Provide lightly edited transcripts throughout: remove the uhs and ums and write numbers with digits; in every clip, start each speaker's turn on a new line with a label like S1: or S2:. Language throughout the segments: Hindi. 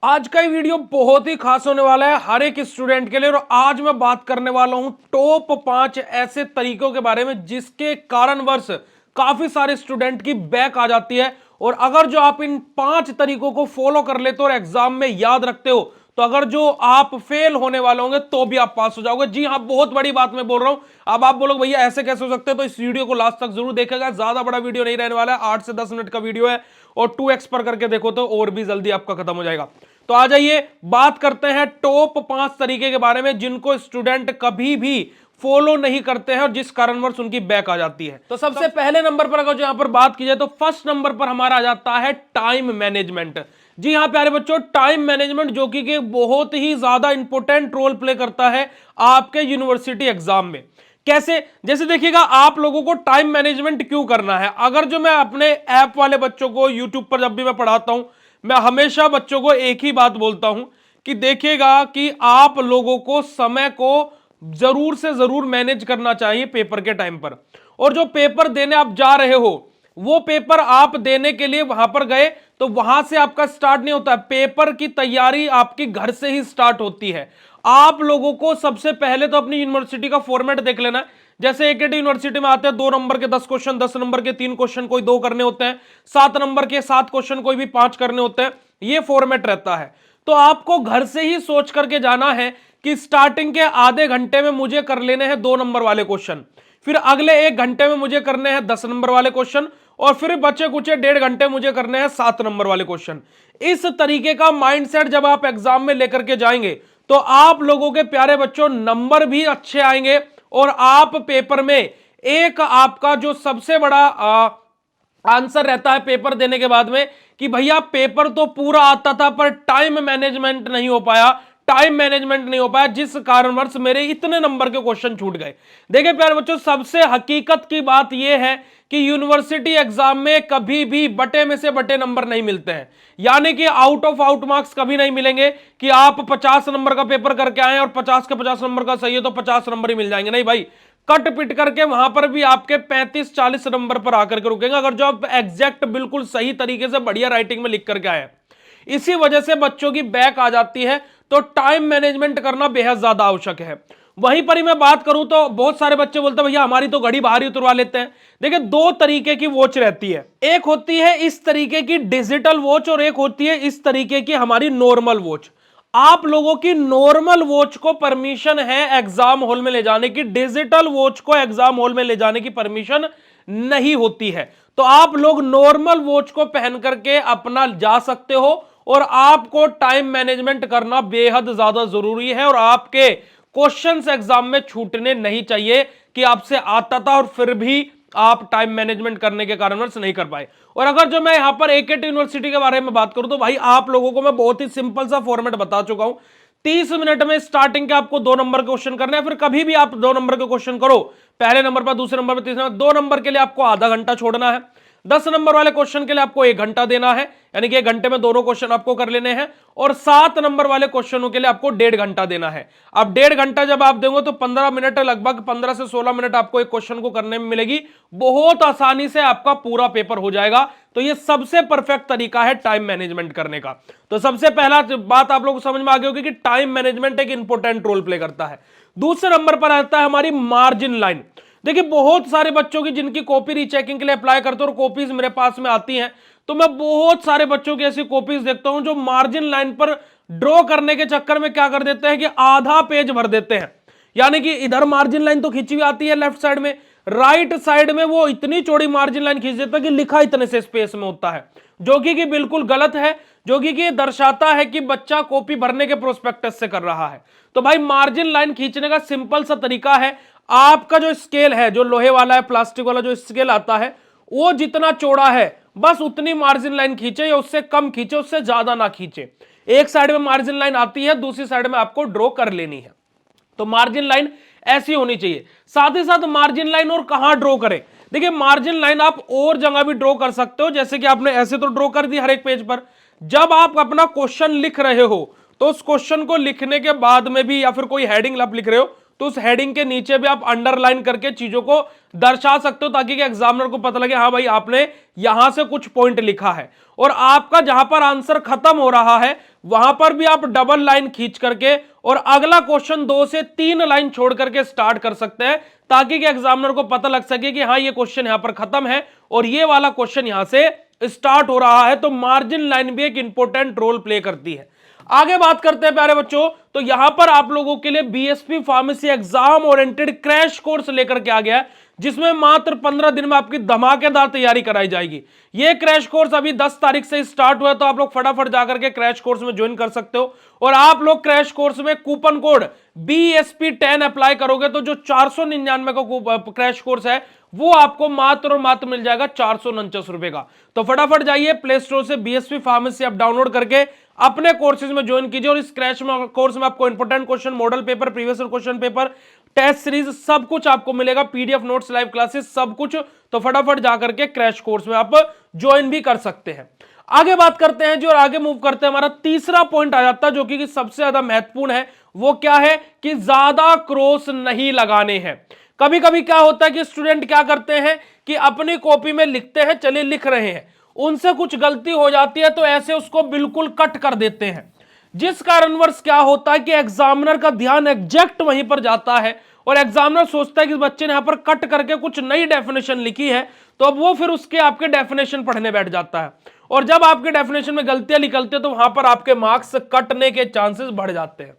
S1: आज का ये वीडियो बहुत ही खास होने वाला है हर एक स्टूडेंट के लिए। और आज मैं बात करने वाला हूं टॉप 5 ऐसे तरीकों के बारे में जिसके कारणवश काफी सारे स्टूडेंट की बैक आ जाती है। और अगर जो आप इन 5 तरीकों को फॉलो कर लेते हो और एग्जाम में याद रखते हो तो अगर जो आप फेल होने वाले होंगे तो भी आप पास हो जाओगे। जी हाँ, बहुत बड़ी बात मैं बोल रहा हूं। अब आप बोलोगे भैया ऐसे कैसे हो सकते हैं, तो इस वीडियो को लास्ट तक जरूर देखेगा। ज्यादा बड़ा वीडियो नहीं रहने वाला है, 8 से 10 मिनट का वीडियो है और 2x पर करके देखो तो और भी जल्दी आपका खत्म हो जाएगा। तो आ जाइए बात करते हैं टॉप 5 तरीके के बारे में जिनको स्टूडेंट कभी भी फॉलो नहीं करते हैं और जिस कारणवश उनकी बैक आ जाती है। तो सबसे पहले नंबर पर अगर यहां पर बात की जाए तो फर्स्ट नंबर पर हमारा आ जाता है टाइम मैनेजमेंट। जी हां प्यारे बच्चों, टाइम मैनेजमेंट जो कि बहुत ही ज्यादा इंपॉर्टेंट रोल प्ले करता है आपके यूनिवर्सिटी एग्जाम में। कैसे? जैसे देखिएगा, आप लोगों को टाइम मैनेजमेंट क्यों करना है। अगर जो मैं अपने ऐप वाले बच्चों को यूट्यूब पर जब भी मैं पढ़ाता हूं, मैं हमेशा बच्चों को एक ही बात बोलता हूं कि देखिएगा कि आप लोगों को समय को जरूर से जरूर मैनेज करना चाहिए पेपर के टाइम पर। और जो पेपर देने आप जा रहे हो वो पेपर आप देने के लिए वहां पर गए तो वहां से आपका स्टार्ट नहीं होता है। पेपर की तैयारी आपकी घर से ही स्टार्ट होती है। आप लोगों को सबसे पहले तो अपनी यूनिवर्सिटी का फॉर्मेट देख लेना है। जैसे एकेटी यूनिवर्सिटी में आते हैं 2 नंबर के 10 क्वेश्चन, 10 नंबर के 3 क्वेश्चन कोई 2 करने होते हैं, 7 नंबर के 7 क्वेश्चन कोई भी 5 करने होते हैं। ये फॉर्मेट रहता है। तो आपको घर से ही सोच करके जाना है कि स्टार्टिंग के आधे घंटे में मुझे कर लेने हैं 2 नंबर वाले क्वेश्चन, फिर अगले 1 घंटे में मुझे करने हैं 10 नंबर वाले क्वेश्चन, और फिर बचे कुछ 1.5 घंटे मुझे करने हैं 7 नंबर वाले क्वेश्चन। इस तरीके का माइंडसेट जब आप एग्जाम में लेकर के जाएंगे तो आप लोगों के प्यारे बच्चों नंबर भी अच्छे आएंगे। और आप पेपर में एक आपका जो सबसे बड़ा आंसर रहता है पेपर देने के बाद में कि भैया पेपर तो पूरा आता था पर टाइम मैनेजमेंट नहीं हो पाया, टाइम मैनेजमेंट नहीं हो पाया, जिस कारणवश मेरे इतने नंबर के क्वेश्चन छूट गए। देखिए प्यारे बच्चों, सबसे हकीकत की बात यह है कि यूनिवर्सिटी एग्जाम में कभी भी बटे में से बटे नंबर नहीं मिलते हैं। यानी कि आउट ऑफ आउट मार्क्स कभी नहीं मिलेंगे कि आप 50 नंबर का पेपर करके आए और 50 के 50 नंबर का सही है तो 50 नंबर ही मिल जाएंगे। नहीं भाई, कट पिट करके वहां पर भी आपके 35-40 नंबर पर आकर के रुकेंगे अगर जो आप एग्जैक्ट बिल्कुल सही तरीके से बढ़िया राइटिंग में लिख करके आए। इसी वजह से बच्चों की बैक आ जाती है। तो टाइम मैनेजमेंट करना बेहद ज्यादा आवश्यक है। वहीं पर ही मैं बात करूं तो बहुत सारे बच्चे बोलते हैं भैया हमारी तो घड़ी बाहर ही उतरवा लेते हैं। देखिए 2 तरीके की वॉच रहती है, एक होती है इस तरीके की डिजिटल वॉच और एक होती है इस तरीके की हमारी नॉर्मल वॉच। आप लोगों की नॉर्मल वॉच को परमिशन है एग्जाम हॉल में ले जाने की, डिजिटल वॉच को एग्जाम हॉल में ले जाने की परमिशन नहीं होती है। तो आप लोग नॉर्मल वॉच को पहन करके अपना जा सकते हो। और आपको टाइम मैनेजमेंट करना बेहद ज्यादा जरूरी है और आपके क्वेश्चंस एग्जाम में छूटने नहीं चाहिए कि आपसे आता था और फिर भी आप टाइम मैनेजमेंट करने के कारणवश नहीं कर पाए। और अगर जो मैं यहां पर एकेटी यूनिवर्सिटी के बारे में बात करूं तो भाई आप लोगों को मैं बहुत ही सिंपल सा फॉर्मेट बता चुका हूं। 30 मिनट में स्टार्टिंग के आपको 2 नंबर के क्वेश्चन करने हैं, फिर कभी भी आप 2 नंबर के क्वेश्चन करो, पहले नंबर पर, दूसरे नंबर पर, तीसरे नंबर, 2 नंबर के लिए आपको आधा घंटा छोड़ना है। 10 नंबर वाले क्वेश्चन के लिए आपको 1 घंटा देना है, यानी कि 1 घंटे में दोनों क्वेश्चन आपको कर लेने हैं। और 7 नंबर वाले क्वेश्चनों के लिए आपको 1.5 घंटा देना है। अब 1.5 घंटा जब आप देंगे तो 15 मिनट, लगभग 15 से 16 मिनट आपको एक क्वेश्चन को करने में मिलेगी। बहुत आसानी से आपका पूरा पेपर हो जाएगा। तो ये सबसे परफेक्ट तरीका है टाइम मैनेजमेंट करने का। तो सबसे पहला बात आप लोगों को समझ में आ गई होगी कि टाइम मैनेजमेंट एक इंपॉर्टेंट रोल प्ले करता है। दूसरे नंबर पर आता है हमारी मार्जिन लाइन। देखिए बहुत सारे बच्चों की जिनकी कॉपी रीचेकिंग के लिए अप्लाई करते हो और कॉपीज मेरे पास में आती हैं, तो मैं बहुत सारे बच्चों की ऐसी कॉपीज देखता हूं जो मार्जिन लाइन पर ड्रॉ करने के चक्कर में क्या कर देते हैं कि आधा पेज भर देते हैं। यानी कि इधर मार्जिन लाइन तो खींची हुई आती है लेफ्ट साइड में, राइट साइड में वो इतनी चौड़ी मार्जिन लाइन खींच देता है कि लिखा इतने से स्पेस में होता है, जो कि बिल्कुल गलत है, जो कि दर्शाता है कि बच्चा कॉपी भरने के प्रोस्पेक्टस से कर रहा है। तो भाई मार्जिन लाइन खींचने का सिंपल सा तरीका है, आपका जो स्केल है, जो लोहे वाला है, प्लास्टिक वाला जो स्केल आता है, वो जितना चौड़ा है बस उतनी मार्जिन लाइन खींचे, या उससे कम खींचे, उससे ज्यादा ना खींचे। एक साइड में मार्जिन लाइन आती है, दूसरी साइड में आपको ड्रॉ कर लेनी है। तो मार्जिन लाइन ऐसी होनी चाहिए। साथ ही साथ मार्जिन लाइन और कहां ड्रॉ करें? देखिए मार्जिन लाइन आप और जगह भी ड्रॉ कर सकते हो, जैसे कि आपने ऐसे तो ड्रॉ कर दी हर एक पेज पर। जब आप अपना क्वेश्चन लिख रहे हो तो उस क्वेश्चन को लिखने के बाद में भी, या फिर कोई हेडिंग आप लिख रहे हो तो उस हेडिंग के नीचे भी आप अंडरलाइन करके चीजों को दर्शा सकते हो, ताकि एग्जामिनर को पता लगे हाँ भाई आपने यहां से कुछ पॉइंट लिखा है। और आपका जहां पर आंसर खत्म हो रहा है वहां पर भी आप डबल लाइन खींच करके और अगला क्वेश्चन 2 से 3 लाइन छोड़ करके स्टार्ट कर सकते हैं, ताकि एग्जामिनर को पता लग सके कि हाँ ये क्वेश्चन यहां पर खत्म है और ये वाला क्वेश्चन यहां से स्टार्ट हो रहा है। तो मार्जिन लाइन भी एक इंपॉर्टेंट रोल प्ले करती है। आगे बात करते हैं प्यारे बच्चों, तो यहां पर आप लोगों के लिए BSP pharmacy exam oriented crash course लेकर के आ गया है, जिसमें मात्र 15 दिन में आपकी धमाकेदार तैयारी कराई जाएगी। यह क्रैश कोर्स अभी 10 तारीख से स्टार्ट हुआ है, तो आप लोग फटाफट जाकर के क्रैश कोर्स में ज्वाइन कर सकते हो। और आप लोग क्रैश कोर्स में कूपन कोड BSP10 अप्लाई करोगे तो जो 499 का क्रैश कोर्स है वो आपको मात्र और मात्र मिल जाएगा 449 रुपए का। तो फटाफट जाइए प्ले स्टोर से बीएसपी फार्मेसी आप डाउनलोड करके अपने कोर्सेज में ज्वाइन कीजिए। और इस क्रैश कोर्स में आपको important question, model paper, previous question paper, test series सब कुछ आपको मिलेगा, पीडीएफ नोट्स, लाइव क्लासेस सब कुछ। तो फटाफट जाकर के क्रैश कोर्स में आप ज्वाइन भी कर सकते हैं। आगे बात करते हैं जो, और आगे मूव करते हैं, हमारा तीसरा पॉइंट आ जाता है जो कि सबसे ज्यादा महत्वपूर्ण है। वो क्या है कि ज्यादा क्रॉस नहीं लगाने हैं। कभी कभी क्या होता है कि स्टूडेंट क्या करते हैं कि अपनी कॉपी में लिखते हैं, चलिए लिख रहे हैं, उनसे कुछ गलती हो जाती है तो ऐसे उसको बिल्कुल कट कर देते हैं, जिस कारणवश क्या होता है कि एग्जामिनर का ध्यान एग्जैक्ट वहीं पर जाता है और एग्जामिनर सोचता है कि बच्चे ने यहां पर कट करके कुछ नई डेफिनेशन लिखी है, तो अब वो फिर उसके आपके डेफिनेशन पढ़ने बैठ जाता है। और जब आपके डेफिनेशन में गलतियां निकलती है तो वहां पर आपके मार्क्स कटने के चांसेस बढ़ जाते हैं।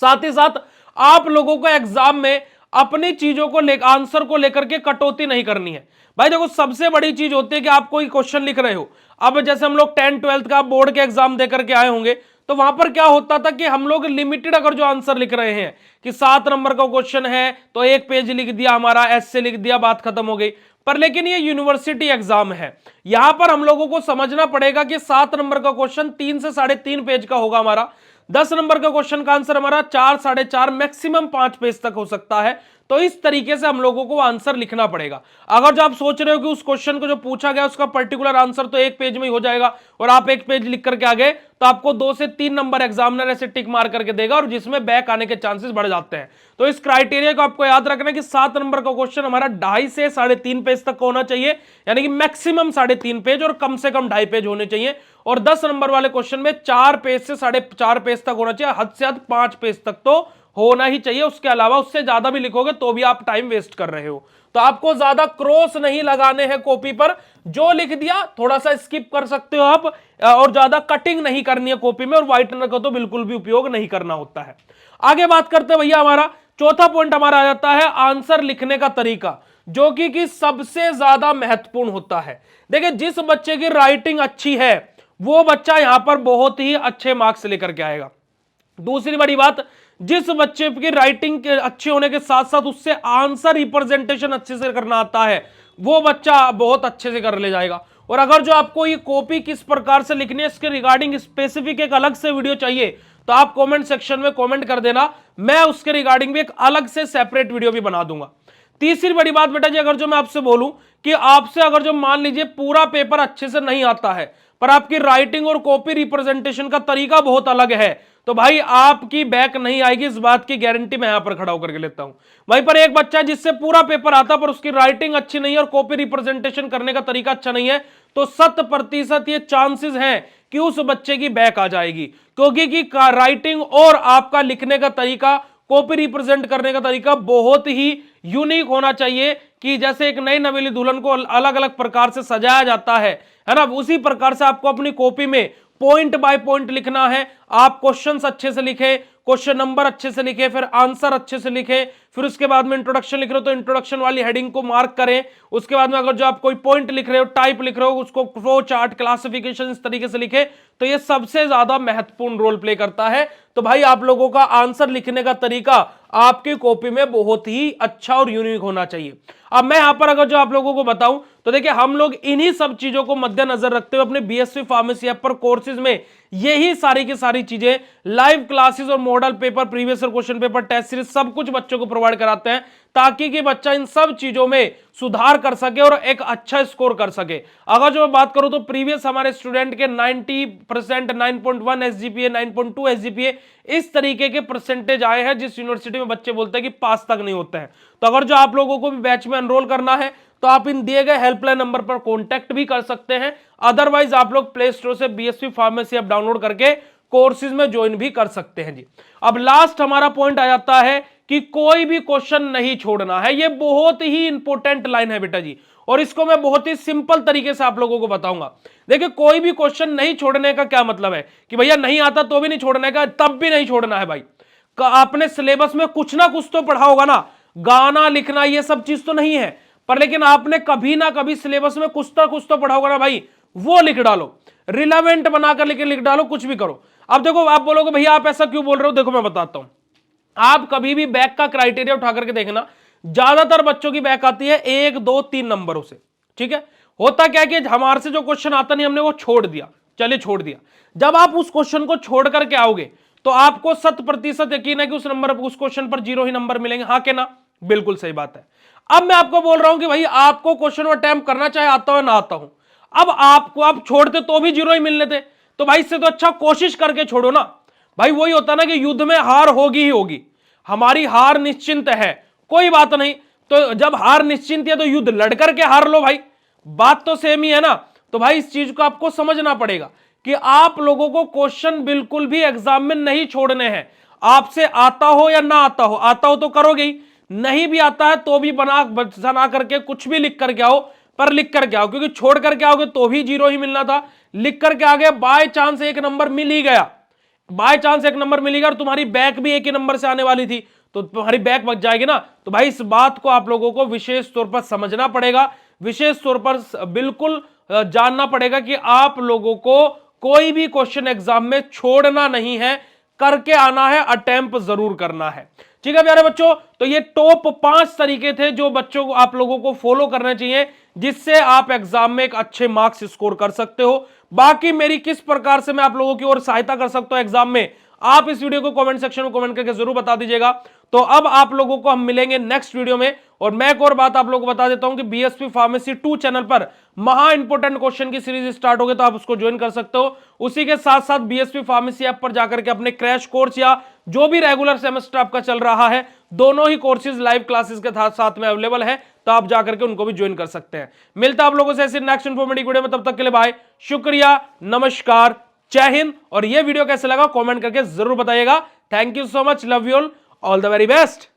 S1: साथ ही साथ आप लोगों को एग्जाम में अपनी चीजों को आंसर को लेकर के कटौती नहीं करनी है। भाई देखो सबसे बड़ी चीज होती है कि आप कोई क्वेश्चन लिख रहे हो, अब जैसे हम लोग 10th 12th का बोर्ड के एग्जाम देकर के आए होंगे, तो वहां पर क्या होता था कि हम लोग लिमिटेड अगर जो आंसर लिख रहे हैं कि 7 नंबर का क्वेश्चन है तो 1 पेज लिख दिया, हमारा ऐसे लिख दिया, बात खत्म हो गई। पर लेकिन ये यूनिवर्सिटी एग्जाम है, यहां पर हम लोगों को समझना पड़ेगा कि 7 नंबर का क्वेश्चन 3 से 3.5 पेज का होगा हमारा, 10 नंबर का क्वेश्चन का आंसर हमारा 4, 4.5, मैक्सिमम 5 पेज तक हो सकता है। तो इस तरीके से हम लोगों को आंसर लिखना पड़ेगा। अगर जो आप सोच रहे हो कि उस क्वेश्चन को जो पूछा गया उसका पर्टिकुलर आंसर तो 1 पेज में ही हो जाएगा और आप 1 पेज लिख करके आ गए, तो आपको 2 से 3 नंबर एग्जामिनर ऐसे टिक मार करके देगा और जिसमें बैक आने के चांसेस बढ़ जाते हैं। तो इस क्राइटेरिया को आपको याद रखना है कि 7 नंबर का क्वेश्चन हमारा 2.5 से 3.5 पेज तक होना चाहिए, यानी कि मैक्सिमम 3.5 पेज और कम से कम 2.5 पेज होने चाहिए। और 10 नंबर वाले क्वेश्चन में 4 पेज से 4.5 पेज तक होना चाहिए, हद से हद 5 पेज तक तो होना ही चाहिए। उसके अलावा उससे ज्यादा भी लिखोगे तो भी आप टाइम वेस्ट कर रहे हो। तो आपको ज्यादा क्रॉस नहीं लगाने हैं कॉपी पर, जो लिख दिया थोड़ा सा स्किप कर सकते हो आप, और ज्यादा कटिंग नहीं करनी है कॉपी में, और व्हाइटनर का तो बिल्कुल भी उपयोग नहीं करना होता है। आगे बात करते हैं भैया, हमारा चौथा पॉइंट हमारा आ जाता है आंसर लिखने का तरीका, जो कि सबसे ज्यादा महत्वपूर्ण होता है। देखिए जिस बच्चे की राइटिंग अच्छी है वो बच्चा यहां पर बहुत ही अच्छे मार्क्स लेकर के आएगा। दूसरी बड़ी बात, जिस बच्चे की राइटिंग के अच्छे होने के साथ साथ उससे आंसर रिप्रेजेंटेशन अच्छे से करना आता है, वो बच्चा बहुत अच्छे से कर ले जाएगा। और अगर जो आपको ये कॉपी किस प्रकार से लिखनी है इसके रिगार्डिंग स्पेसिफिक एक अलग से वीडियो चाहिए तो आप कमेंट सेक्शन में कमेंट कर देना, मैं उसके रिगार्डिंग भी एक अलग से सेपरेट वीडियो भी बना दूंगा। तीसरी बड़ी बात बेटा जी, अगर जो मैं आपसे बोलूं कि आपसे अगर जो मान लीजिए पूरा पेपर अच्छे से नहीं आता है पर आपकी राइटिंग और कॉपी रिप्रेजेंटेशन का तरीका बहुत अलग है, तो भाई आपकी बैक नहीं आएगी, इस बात की गारंटी मैं यहां पर खड़ा होकर के लेता हूं। वहीं पर एक बच्चा जिससे पूरा पेपर आता पर उसकी राइटिंग अच्छी नहीं है और कॉपी रिप्रेजेंटेशन करने का तरीका अच्छा नहीं है, तो 100% ये चांसेस हैं कि उस बच्चे की बैक आ जाएगी, क्योंकि राइटिंग और आपका लिखने का तरीका, कॉपी रिप्रेजेंट करने का तरीका बहुत ही यूनिक होना चाहिए। कि जैसे एक नई नवेली दुल्हन को अलग अलग प्रकार से सजाया जाता है ना, उसी प्रकार से आपको अपनी कॉपी में पॉइंट बाय पॉइंट लिखना है। आप क्वेश्चंस अच्छे से लिखें, क्वेश्चन नंबर अच्छे से लिखें, फिर आंसर अच्छे से लिखें, फिर उसके बाद में इंट्रोडक्शन लिख रहे हो तो इंट्रोडक्शन वाली हेडिंग को मार्क करें। उसके बाद में अगर जो आप कोई पॉइंट लिख रहे हो, टाइप लिख रहे हो, उसको फ्लो चार्ट, क्लासिफिकेशन इस तरीके से लिखे, तो ये सबसे ज्यादा महत्वपूर्ण रोल प्ले करता है। तो भाई आप लोगों का आंसर लिखने का तरीका आपकी कॉपी में बहुत ही अच्छा और यूनिक होना चाहिए। अब मैं यहां पर अगर जो आप लोगों को बताऊं तो देखिए हम लोग इन्हीं सब चीजों को मद्देनजर रखते हुए अपने बीएससी फार्मेसी ऐप पर कोर्सेज में यही सारी की सारी चीजें, लाइव क्लासेस और model paper, previous question paper, test series सब कुछ बच्चों को प्रोवाइड कराते हैं, ताकि कि बच्चा इन सब चीजों में सुधार कर सके और एक अच्छा स्कोर कर सके। अगर जो मैं बात करूं तो प्रीवियस हमारे स्टूडेंट के 90%, 9.1 एसजीपीए, 9.2 एसजीपीए इस तरीके के परसेंटेज आए हैं जिस यूनिवर्सिटी में बच्चे बोलते हैं कि पास तक नहीं होते हैं। तो अगर जो आप लोगों को भी बैच में एनरोल करना है तो आप इन दिए गए हेल्पलाइन नंबर पर कॉन्टैक्ट भी कर सकते हैं। अदरवाइज आप लोग प्ले स्टोर से बीएसपी फार्मेसी ऐप डाउनलोड करके कोर्सेज में ज्वाइन भी कर सकते हैं जी। अब लास्ट हमारा पॉइंट आ जाता है कि कोई भी क्वेश्चन नहीं छोड़ना है। ये बहुत ही इंपॉर्टेंट लाइन है बेटा जी, और इसको मैं बहुत ही सिंपल तरीके से आप लोगों को बताऊंगा। देखिए, कोई भी क्वेश्चन नहीं छोड़ने का क्या मतलब है कि भैया नहीं आता तो भी नहीं छोड़ने का, तब भी नहीं छोड़ना है भाई। आपने सिलेबस में कुछ ना कुछ तो पढ़ा होगा ना, गाना लिखना ये सब चीज तो नहीं है, पर लेकिन आपने कभी ना कभी सिलेबस में कुछ तो पढ़ा होगा ना भाई, वो लिख डालो, रिलेवेंट बनाकर लिख डालो, कुछ भी करो। अब देखो, आप बोलोगे भैया आप ऐसा क्यों बोल रहे हो, देखो मैं बताता हूं। आप कभी भी बैक का क्राइटेरिया उठा करके देखना, ज्यादातर बच्चों की बैक आती है 1, 2, 3 नंबरों से। ठीक है, होता क्या है कि हमारे से जो क्वेश्चन आता नहीं हमने वो छोड़ दिया, चलिए छोड़ दिया। जब आप उस क्वेश्चन को छोड़ करके आओगे तो आपको 100% यकीन है कि उस क्वेश्चन पर 0 ही नंबर मिलेंगे। हाँ के ना? बिल्कुल सही बात है। अब मैं आपको बोल रहा हूं कि भाई आपको क्वेश्चन अटेम्प्ट करना चाहे आता हो ना आता हो, अब आपको आप छोड़ते तो भी 0 ही मिलने थे, तो भाई इससे तो अच्छा कोशिश करके छोड़ो ना भाई। वही होता ना कि युद्ध में हार होगी ही होगी, हमारी हार निश्चिंत है, कोई बात नहीं। तो जब हार निश्चिंत है तो युद्ध लड़ करके हार लो भाई, बात तो सेम ही है ना। तो भाई इस चीज को आपको समझना पड़ेगा कि आप लोगों को क्वेश्चन बिल्कुल भी एग्जाम में नहीं छोड़ने हैं। आपसे आता हो या ना आता हो तो करोगे ही, नहीं भी आता है तो भी बना करके कुछ भी लिख करके आओ, पर लिख करके आओ, क्योंकि छोड़ करके आओगे तो भी 0 ही मिलना था। लिख करके आ गए, बाय चांस 1 नंबर मिल ही गया, बाय चांस 1 नंबर मिलेगा और तुम्हारी बैक भी 1 ही नंबर से आने वाली थी तो तुम्हारी बैक बच जाएगी ना। तो भाई इस बात को आप लोगों को विशेष तौर पर समझना पड़ेगा, विशेष तौर पर बिल्कुल जानना पड़ेगा कि आप लोगों को कोई भी क्वेश्चन एग्जाम में छोड़ना नहीं है, करके आना है, अटेम्प्ट जरूर करना है। ठीक है प्यारे बच्चों, तो ये टॉप 5 तरीके थे जो बच्चों को आप लोगों को फॉलो करने चाहिए, जिससे आप एग्जाम में एक अच्छे मार्क्स स्कोर कर सकते हो। बाकी मेरी किस प्रकार से मैं आप लोगों की और सहायता कर सकता हूं एग्जाम में, आप इस वीडियो को कमेंट सेक्शन में कमेंट करके जरूर बता दीजिएगा। तो अब आप लोगों को हम मिलेंगे नेक्स्ट वीडियो में। और मैं एक और बात आप लोगों को बता देता हूं कि बीएसपी फार्मेसी 2 चैनल पर महा इंपोर्टेंट क्वेश्चन की सीरीज स्टार्ट हो गई, तो आप उसको ज्वाइन कर सकते हो। उसी के साथ साथ बीएसपी फार्मेसी ऐप पर जाकर के अपने क्रैश कोर्स या जो भी रेगुलर सेमेस्टर आपका चल रहा है, दोनों ही कोर्सेज लाइव क्लासेस के साथ में अवेलेबल है, तो आप जाकर के उनको भी ज्वाइन कर सकते हैं। मिलता है आप लोगों से ऐसे नेक्स्ट इंफॉर्मेटिव वीडियो में, तब तक के लिए बाय, शुक्रिया, नमस्कार, जय हिंद। और ये वीडियो कैसे लगा कमेंट करके जरूर बताइएगा। Thank you so much, love you all the very best.